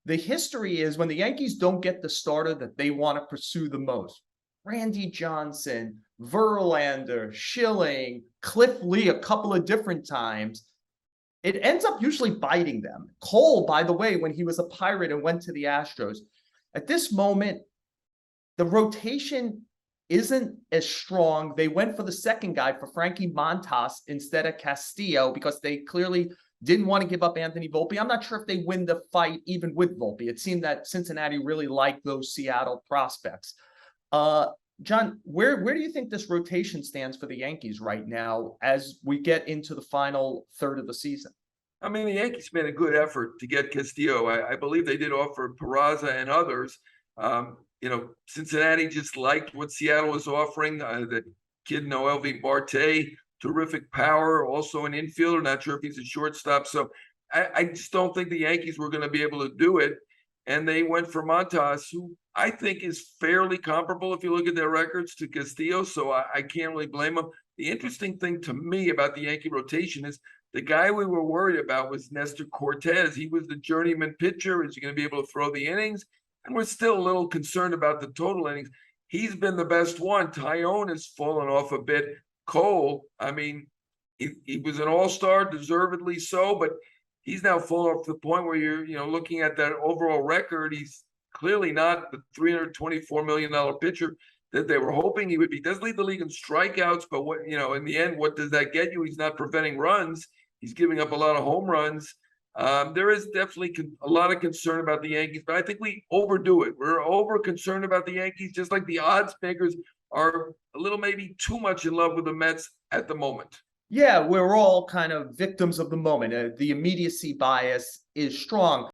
the history is when the Yankees don't get the starter that they want to pursue the most. Randy Johnson, Verlander, Schilling, Cliff Lee a couple of different times. It ends up usually biting them. Cole, by the way, when he was a Pirate and went to the Astros, at this moment, the rotation isn't as strong. They went for the second guy for Frankie Montas instead of Castillo because they clearly didn't want to give up Anthony Volpe. I'm not sure if they win the fight even with Volpe. It seemed that Cincinnati really liked those Seattle prospects. John, where do you think this rotation stands for the Yankees right now as we get into the final third of the season? I mean, the Yankees made a good effort to get Castillo. I believe they did offer Peraza and others. Cincinnati just liked what Seattle was offering. The kid Noel V. Marte, terrific power, also an infielder. Not sure if he's a shortstop. So I just don't think the Yankees were going to be able to do it. And they went for Montas, who I think is fairly comparable if you look at their records to Castillo. So I can't really blame them. The interesting thing to me about the Yankee rotation is the guy we were worried about was Nestor Cortez. He was the journeyman pitcher. Is he going to be able to throw the innings? And we're still a little concerned about the total innings. He's been the best one. Tyone has fallen off a bit. Cole, I mean, he was an all-star, deservedly so, but he's now fallen off to the point where you're looking at that overall record. He's clearly not the $324 million pitcher that they were hoping he would be. He does lead the league in strikeouts, but in the end, what does that get you? He's not preventing runs. He's giving up a lot of home runs. There is definitely a lot of concern about the Yankees, but I think we overdo it. We're over concerned about the Yankees, just like the odds makers are a little maybe too much in love with the Mets at the moment. Yeah, we're all kind of victims of the moment. The immediacy bias is strong.